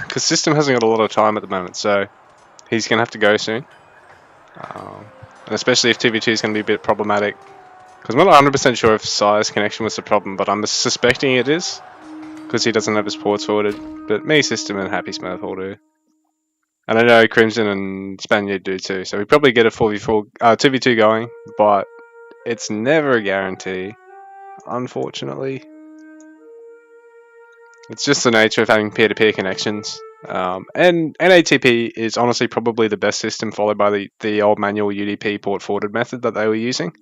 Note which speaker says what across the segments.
Speaker 1: because System hasn't got a lot of time at the moment, so he's going to have to go soon. And especially if 2v2 is going to be a bit problematic. Because I'm not 100% sure if Sire's connection was the problem, but I'm suspecting it is. Because he doesn't have his ports forwarded. But me, System, and HappySmurf all do. And I know Crimson and Spaniard do too, so we probably get a 2v2 going, but it's never a guarantee, unfortunately. It's just the nature of having peer-to-peer connections. And NATP is honestly probably the best system, followed by the old manual UDP port forwarded method that they were using.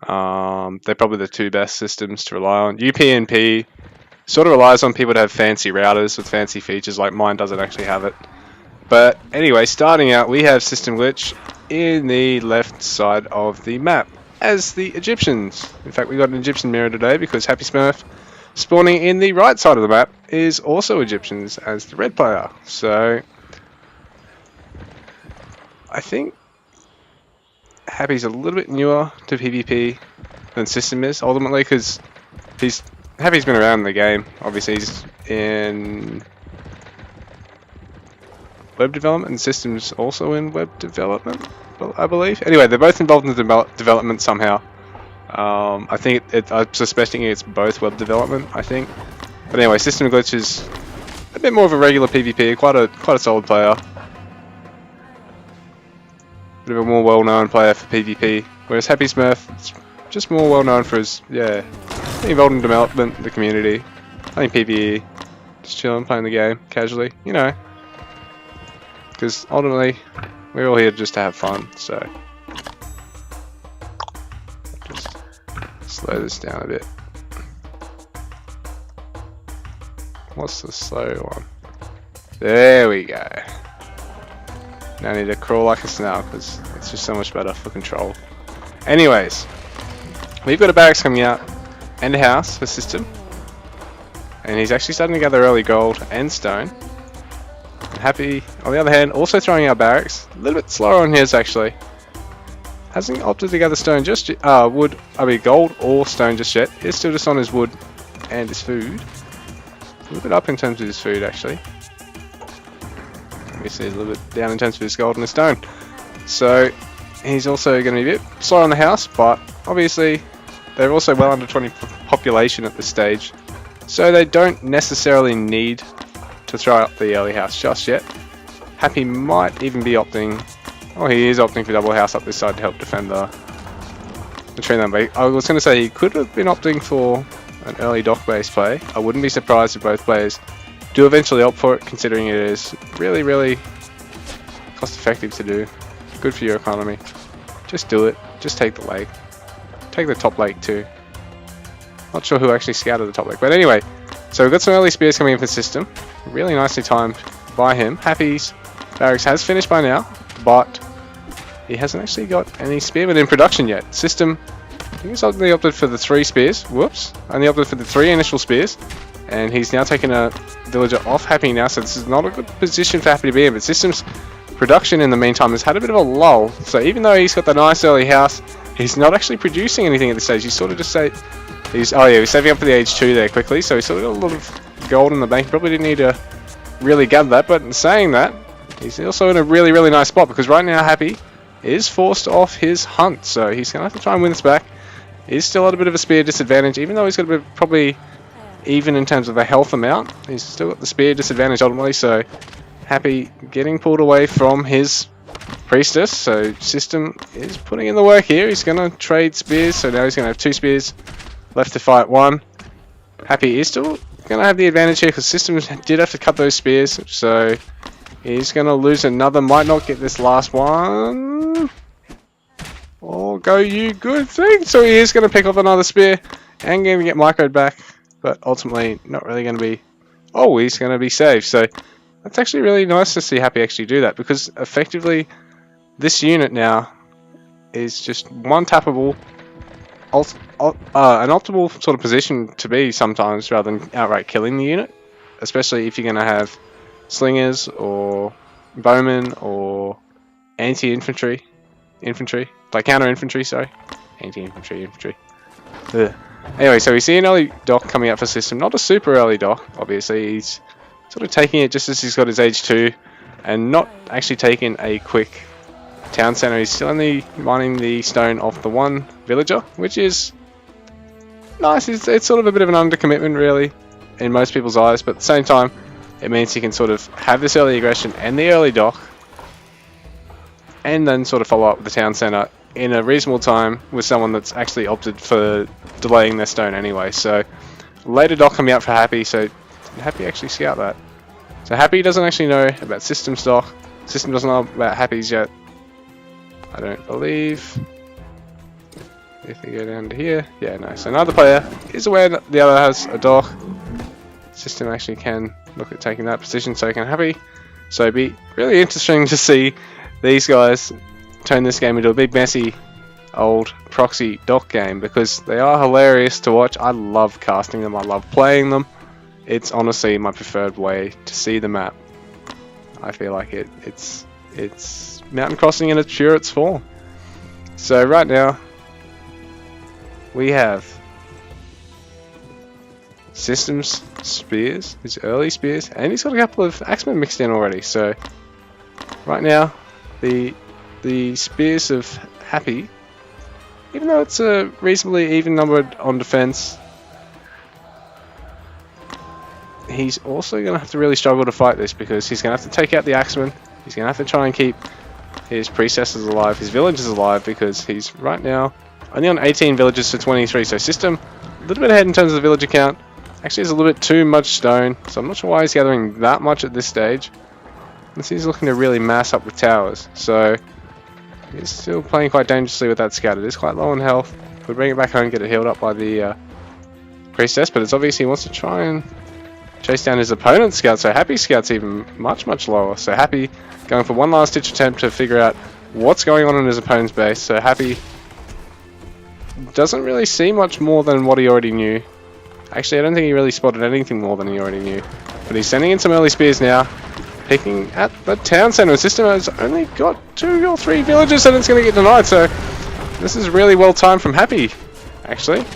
Speaker 1: They're probably the two best systems to rely on. UPnP sort of relies on people to have fancy routers with fancy features, like mine doesn't actually have it. But anyway, starting out, we have SystemGlitch in the left side of the map as the Egyptians. In fact, we got an Egyptian mirror today because HappySmurf spawning in the right side of the map is also Egyptians as the red player. So I think Happy's a little bit newer to PvP than System is, ultimately, because Happy's been around in the game. Obviously, he's in web development, and System's also in web development, I believe. Anyway, they're both involved in development somehow. I think I'm suspecting it's both web development, I think. But anyway, SystemGlitch is a bit more of a regular PvP, quite a solid player. Bit of a more well-known player for PvP, whereas HappySmurf is just more well-known for his, involved in development, the community, playing PvE, just chilling, playing the game, casually, you know. Because ultimately, we're all here just to have fun, so. Just slow this down a bit. What's the slow one? There we go. Now I need to crawl like a snail because it's just so much better for control. Anyways, we've got a barracks coming out and a house for System. And he's actually starting to gather early gold and stone. And Happy, on the other hand, also throwing out barracks. A little bit slower on his actually. Hasn't opted to gather stone just gold or stone just yet. He's still just on his wood and his food. A little bit up in terms of his food actually. Obviously a little bit down in terms of his gold and his stone. So he's also going to be a bit slow on the house, but obviously they're also well under 20 population at this stage. So they don't necessarily need to throw out the early house just yet. Happy might even be opting, he is opting for double house up this side to help defend the tree line. But I was going to say he could have been opting for an early dock base play. I wouldn't be surprised if both players do eventually opt for it, considering it is really, really cost effective to do. Good for your economy. Just do it. Just take the lake. Take the top lake too. Not sure who actually scouted the top lake, but anyway. So we've got some early spears coming in for System. Really nicely timed by him. Happy's barracks has finished by now, but he hasn't actually got any spearmen in production yet. System, I think he's only opted for the 3 spears. Whoops. Only opted for the 3 initial spears. And he's now taken a villager off Happy now, so this is not a good position for Happy to be in. But System's production in the meantime has had a bit of a lull. So even though he's got the nice early house, he's not actually producing anything at this stage. He's sort of just he's saving up for the age 2 there quickly. So he's sort of got a lot of gold in the bank. Probably didn't need to really gather that. But in saying that, he's also in a really, really nice spot because right now Happy is forced off his hunt. So he's going to have to try and win this back. He's still at a bit of a spear disadvantage, even though he's got a bit probably even in terms of the health amount. He's still got the spear disadvantage ultimately, so Happy getting pulled away from his priestess. So System is putting in the work here. He's going to trade spears, so now he's going to have 2 spears left to fight 1. Happy is still going to have the advantage here because System did have to cut those spears, so he's going to lose another. Might not get this last one. Oh, go you good thing. So he is going to pick up another spear and going to get microed back. But ultimately, not really going to be. Oh, he's going to be saved. So that's actually really nice to see Happy actually do that, because effectively, this unit now is just one tappable, an optimal sort of position to be sometimes, rather than outright killing the unit. Especially if you're going to have slingers or bowmen or anti-infantry, like counter-infantry. Sorry, anti-infantry. Ugh. Anyway, so we see an early dock coming out for System. Not a super early dock, obviously. He's sort of taking it just as he's got his age 2 and not actually taking a quick town center. He's still only mining the stone off the one villager, which is nice. It's sort of a bit of an undercommitment really in most people's eyes, but at the same time it means he can sort of have this early aggression and the early dock and then sort of follow up with the town center in a reasonable time with someone that's actually opted for delaying their stone anyway. So later dock coming out for Happy, so did Happy actually scout that? So Happy doesn't actually know about System stock. System doesn't know about Happy's yet, I don't believe. If you go down to here, yeah, no. So another player is aware that the other has a dock. System actually can look at taking that position, so can Happy. So it'd be really interesting to see these guys turn this game into a big messy old proxy dock game, because they are hilarious to watch. I love casting them, I love playing them. It's honestly my preferred way to see the map. I feel like it's mountain crossing in its purest form. So right now we have System's spears, his early spears, and he's got a couple of axemen mixed in already. So right now the spears of Happy, even though it's a reasonably even numbered on defense, he's also going to have to really struggle to fight this, because he's going to have to take out the axemen. He's going to have to try and keep his priestesses alive, his villagers alive, because he's right now only on 18 villagers to 23. So System a little bit ahead in terms of the villager count. Actually, there's a little bit too much stone, so I'm not sure why he's gathering that much at this stage. And he's looking to really mass up with towers. So he's still playing quite dangerously with that scout. It is quite low on health. We'll bring it back home and get it healed up by the priestess, but it's obvious he wants to try and chase down his opponent's scout. So Happy's scout's even much lower. So Happy going for one last ditch attempt to figure out what's going on in his opponent's base. So Happy doesn't really see much more than what he already knew. Actually, I don't think he really spotted anything more than he already knew. But he's sending in some early spears now, picking at the town center. System has only got 2 or 3 villages and it's going to get denied. So this is really well timed from Happy, actually.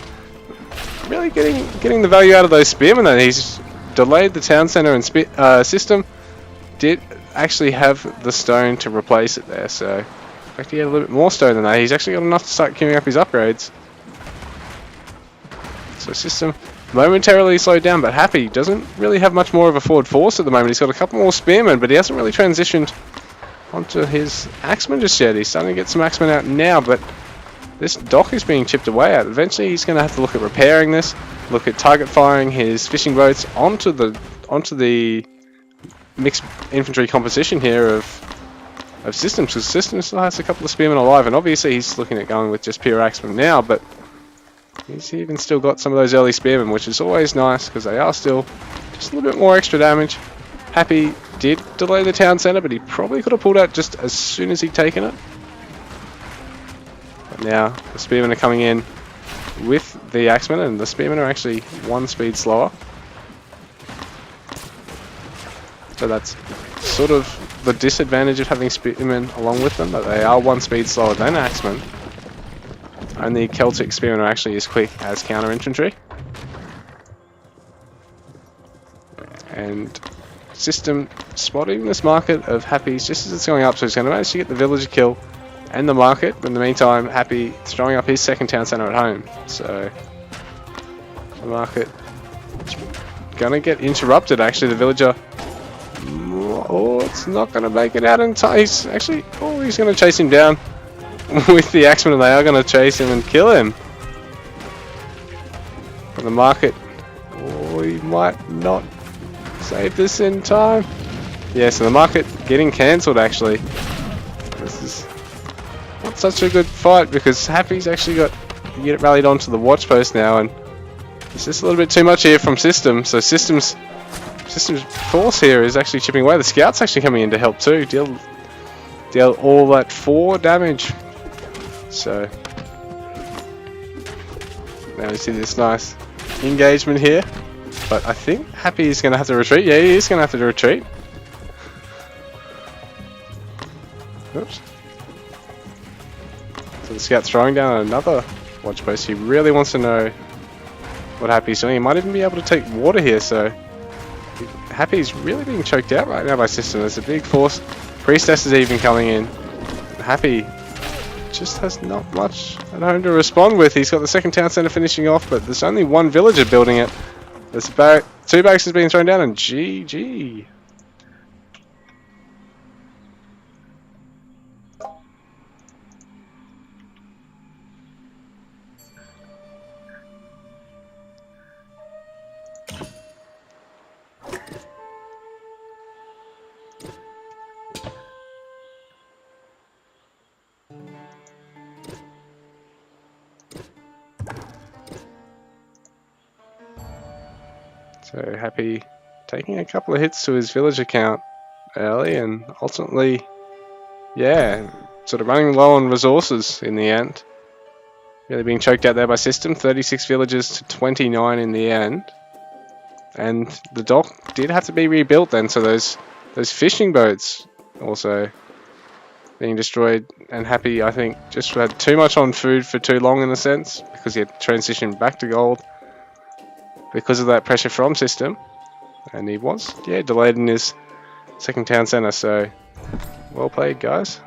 Speaker 1: Really getting the value out of those spearmen. Then he's delayed the town center, and System did actually have the stone to replace it there. So in fact, he had a little bit more stone than that. He's actually got enough to start queuing up his upgrades. So System momentarily slowed down, but Happy doesn't really have much more of a forward force at the moment. He's got a couple more spearmen, but he hasn't really transitioned onto his axemen just yet. He's starting to get some axemen out now, but this dock is being chipped away at. Eventually he's going to have to look at repairing this, look at target firing his fishing boats onto the mixed infantry composition here of Systems, because System still has a couple of spearmen alive, and obviously he's looking at going with just pure axemen now, but he's even still got some of those early spearmen, which is always nice because they are still just a little bit more extra damage. Happy did delay the town center, but he probably could have pulled out just as soon as he'd taken it. But now the spearmen are coming in with the axemen, and the spearmen are actually 1 speed slower. So that's sort of the disadvantage of having spearmen along with them, that they are 1 speed slower than axemen. Only Celtic spearmen are actually as quick as counter infantry. And System spotting this market of Happy's just as it's going up, so he's going to manage to get the villager kill and the market, but in the meantime Happy throwing up his second town center at home. So the market is going to get interrupted. Actually, the villager, oh, it's not going to make it out in time. He's actually, oh, he's going to chase him down with the axemen, and they are going to chase him and kill him. But the market, oh, he might not save this in time. Yeah, so the market getting cancelled actually. This is not such a good fight, because Happy's actually got the unit rallied onto the watch post now, and it's just a little bit too much here from System. So System's force here is actually chipping away. The scout's actually coming in to help too, deal all that 4 damage. So now we see this nice engagement here, but I think Happy is going to have to retreat. Yeah, he is going to have to retreat. Oops. So the scout's throwing down another watch post. He really wants to know what Happy's doing. He might even be able to take water here, so Happy's really being choked out right now by System. There's a big force. Priestess is even coming in. Happy just has not much at home to respond with. He's got the second town centre finishing off, but there's only one villager building it. There's about 2 barracks has been thrown down, and GG. So Happy taking a couple of hits to his village account early, and ultimately, yeah, sort of running low on resources in the end. Really being choked out there by System. 36 villagers to 29 in the end. And the dock did have to be rebuilt then, so those fishing boats also being destroyed. And Happy, I think, just had too much on food for too long in a sense, because he had to transition back to gold because of that pressure from System. And he was, yeah, delayed in his second town centre, so well played, guys.